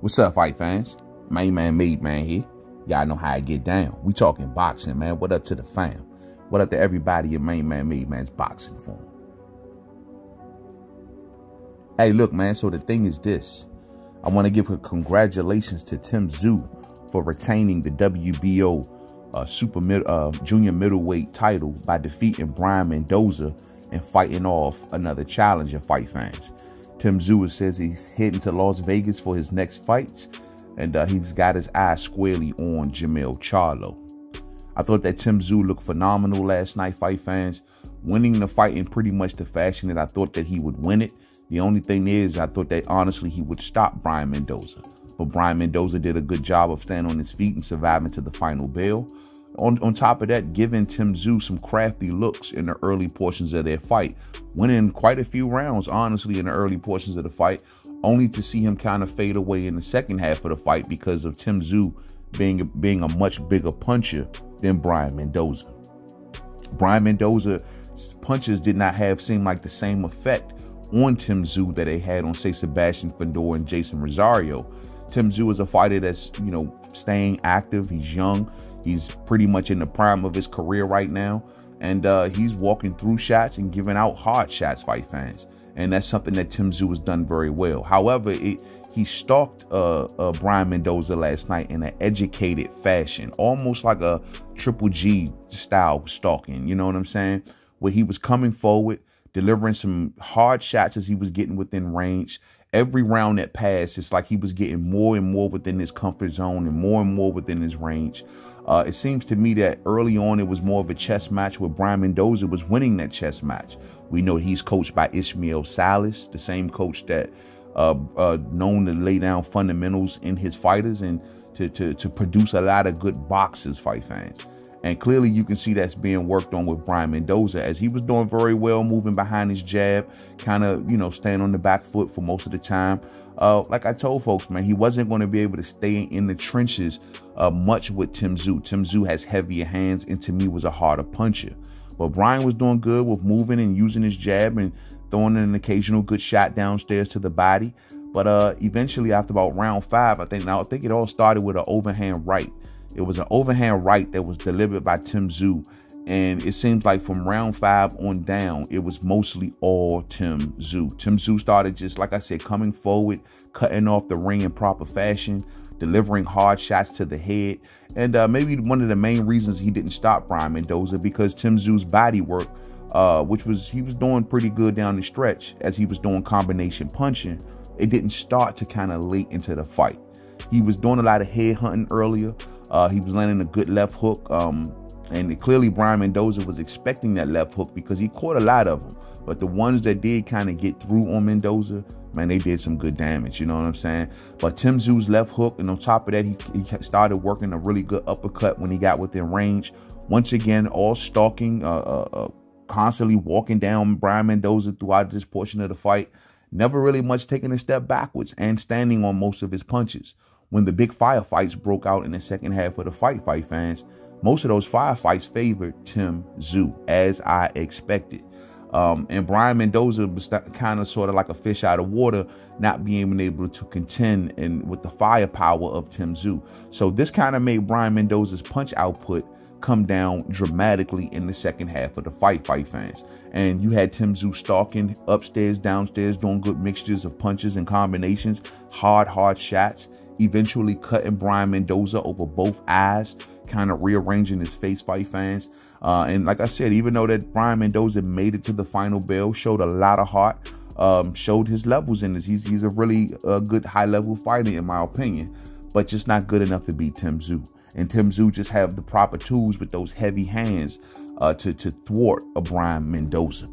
What's up, fight fans? Main man, made man here. Y'all know how I get down. We talking boxing, man. What up to the fam? What up to everybody in Main Man, made man's boxing form? Hey, look, man. So the thing is this. I want to give a congratulations to Tim Tszyu for retaining the WBO junior middleweight title by defeating Brian Mendoza and fighting off another challenger, fight fans. Tim Tszyu says he's heading to Las Vegas for his next fights, and he's got his eyes squarely on Jermell Charlo. I thought that Tim Tszyu looked phenomenal last night, fight fans, winning the fight in pretty much the fashion that I thought that he would win it. The only thing is, I thought that honestly he would stop Brian Mendoza, but Brian Mendoza did a good job of staying on his feet and surviving to the final bell. On top of that, giving Tim Tszyu some crafty looks in the early portions of their fight, winning quite a few rounds, honestly, in the early portions of the fight, only to see him kind of fade away in the second half of the fight because of Tim Tszyu being a much bigger puncher than Brian Mendoza. Brian Mendoza's punches did not seem like the same effect on Tim Tszyu that they had on, say, Sebastian Fundora and Jason Rosario. Tim Tszyu is a fighter that's, staying active. He's young. He's pretty much in the prime of his career right now. And he's walking through shots and giving out hard shots, fight fans. And that's something that Tim Tszyu has done very well. However, he stalked Brian Mendoza last night in an educated fashion, almost like a Triple G style stalking. You know what I'm saying? Where he was coming forward, delivering some hard shots as he was getting within range. Every round that passed, it's like he was getting more and more within his comfort zone and more within his range. It seems to me that early on it was more of a chess match where Brian Mendoza was winning that chess match. We know he's coached by Ismael Salas, the same coach that known to lay down fundamentals in his fighters and to produce a lot of good boxers, fight fans. And clearly you can see that's being worked on with Brian Mendoza, as he was doing very well, moving behind his jab, kind of, staying on the back foot for most of the time. Like I told folks, man, he wasn't going to be able to stay in the trenches much with Tim Tszyu. Tim Tszyu has heavier hands and to me was a harder puncher. But Brian was doing good with moving and using his jab and throwing an occasional good shot downstairs to the body. But eventually after about round 5, I think it all started with an overhand right. It was an overhand right that was delivered by Tim Tszyu. And it seems like from round 5 on down, it was mostly all Tim Tszyu. Tim Tszyu started just, like I said, coming forward, cutting off the ring in proper fashion, delivering hard shots to the head. And maybe one of the main reasons he didn't stop Brian Mendoza, because Tim Tszyu's body work, he was doing pretty good down the stretch as he was doing combination punching. It didn't start to kind of late into the fight. He was doing a lot of head hunting earlier. He was landing a good left hook. And clearly Brian Mendoza was expecting that left hook because he caught a lot of them. But the ones that did kind of get through on Mendoza, man, they did some good damage. You know what I'm saying? But Tim Tszyu's left hook, and on top of that, he started working a really good uppercut when he got within range. Once again, all stalking, constantly walking down Brian Mendoza throughout this portion of the fight. Never really much taking a step backwards and standing on most of his punches. When the big firefights broke out in the second half of the fight fans, most of those firefights favored Tim Tszyu, as I expected. And Brian Mendoza was kind of sort of like a fish out of water, not being able to contend with the firepower of Tim Tszyu. So this kind of made Brian Mendoza's punch output come down dramatically in the second half of the fight fans. And you had Tim Tszyu stalking upstairs, downstairs, doing good mixtures of punches and combinations, hard shots, eventually cutting Brian Mendoza over both eyes, kind of rearranging his face, fight fans. And like I said, even though that Brian Mendoza made it to the final bell, showed a lot of heart, showed his levels in this. He's a really good high-level fighter, in my opinion, but just not good enough to beat Tim Tszyu. And Tim Tszyu just have the proper tools with those heavy hands to thwart a Brian Mendoza.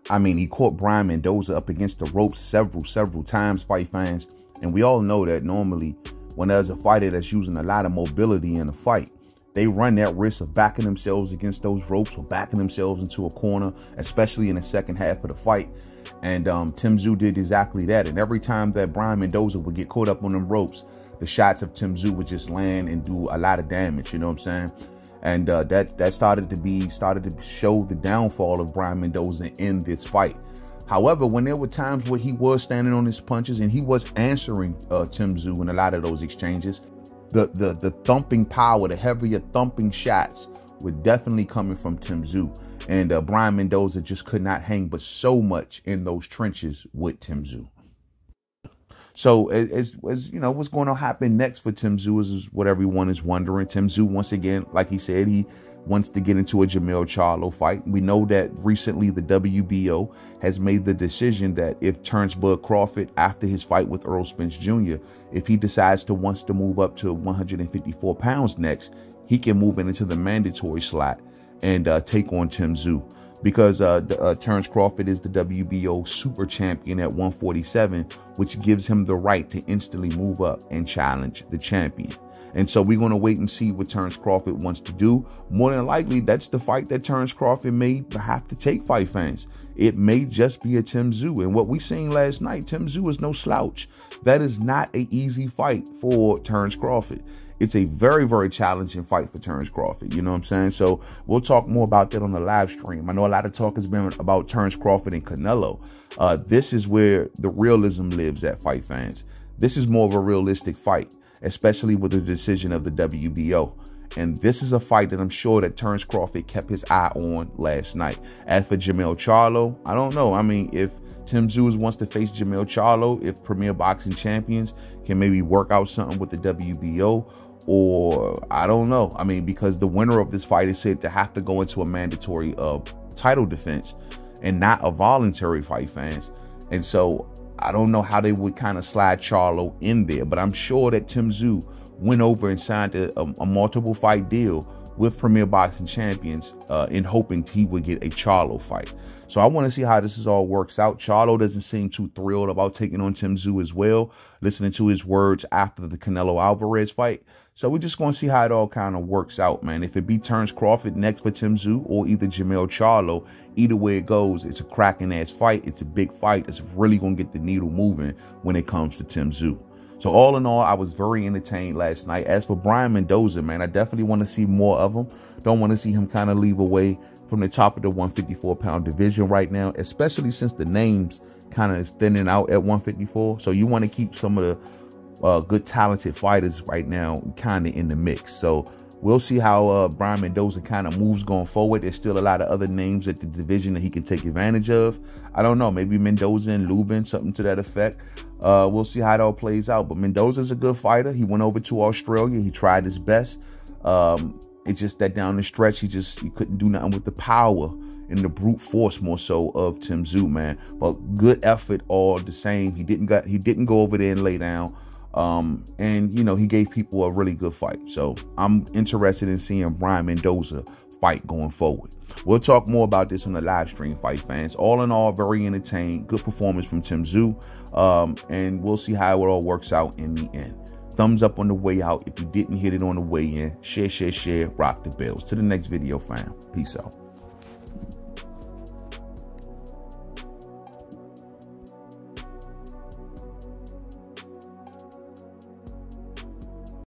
I mean, he caught Brian Mendoza up against the ropes several times, fight fans. And we all know that normally when there's a fighter that's using a lot of mobility in a fight, they run that risk of backing themselves against those ropes or backing themselves into a corner, especially in the second half of the fight. And Tim Tszyu did exactly that. And every time that Brian Mendoza would get caught up on them ropes, the shots of Tim Tszyu would just land and do a lot of damage. You know what I'm saying? And that started to show the downfall of Brian Mendoza in this fight. However, when there were times where he was standing on his punches and he was answering Tim Tszyu in a lot of those exchanges, the thumping power, the heavier thumping shots were definitely coming from Tim Tszyu. And Brian Mendoza just could not hang but so much in those trenches with Tim Tszyu. So as you know, what's going to happen next for Tim Tszyu is what everyone is wondering. Tim Tszyu, once again, like he said, he wants to get into a Jermell Charlo fight. We know that recently the WBO has made the decision that if Terrence Bud Crawford, after his fight with Errol Spence Jr., if he decides to wants to move up to 154 pounds next, he can move into the mandatory slot and take on Tim Tszyu. Because Terrence Crawford is the WBO super champion at 147, which gives him the right to instantly move up and challenge the champion. And so we're going to wait and see what Terrence Crawford wants to do. More than likely, that's the fight that Terrence Crawford may have to take, fight fans. It may just be a Tim Tszyu. And what we seen last night, Tim Tszyu is no slouch. That is not an easy fight for Terrence Crawford. It's a very, very challenging fight for Terrence Crawford. You know what I'm saying? So we'll talk more about that on the live stream. I know a lot of talk has been about Terrence Crawford and Canelo. This is where the realism lives at, fight fans. This is more of a realistic fight, especially with the decision of the WBO. And this is a fight that I'm sure that Terrence Crawford kept his eye on last night. As for Jermell Charlo, I don't know. I mean, if Tim Tszyu wants to face Jermell Charlo, if Premier Boxing Champions can maybe work out something with the WBO, or I don't know. I mean, because the winner of this fight is said to have to go into a mandatory title defense and not a voluntary fight, fans. And so I don't know how they would kind of slide Charlo in there, but I'm sure that Tim Tszyu went over and signed a multiple fight deal with Premier Boxing Champions in hoping he would get a Charlo fight. So I want to see how this all works out. Charlo doesn't seem too thrilled about taking on Tim Tszyu as well, listening to his words after the Canelo Alvarez fight. So we're just going to see how it all kind of works out, man. If it be Terrence Crawford next for Tim Tszyu or either Jermell Charlo, either way it goes, it's a cracking ass fight. It's a big fight. It's really going to get the needle moving when it comes to Tim Tszyu. So all in all, I was very entertained last night. As for Brian Mendoza, man, I definitely want to see more of him. Don't want to see him kind of leave away from the top of the 154-pound division right now, especially since the names kind of is thinning out at 154. So you want to keep some of the good talented fighters right now kind of in the mix. So we'll see how Brian Mendoza kind of moves going forward. There's still a lot of other names at the division that he can take advantage of. I don't know, maybe Mendoza and Lubin, something to that effect. We'll see how it all plays out. But Mendoza's a good fighter. He went over to Australia. He tried his best. It's just that down the stretch, he couldn't do nothing with the power and the brute force more so of Tim Tszyu, man. But good effort all the same. He didn't go over there and lay down. And you know, he gave people a really good fight. So I'm interested in seeing Brian Mendoza fight going forward. We'll talk more about this on the live stream, fight fans. All in all, very entertained. Good performance from Tim Tszyu. And we'll see how it all works out in the end. Thumbs up on the way out. If you didn't hit it on the way in, share, rock the bells. To the next video, fam. Peace out.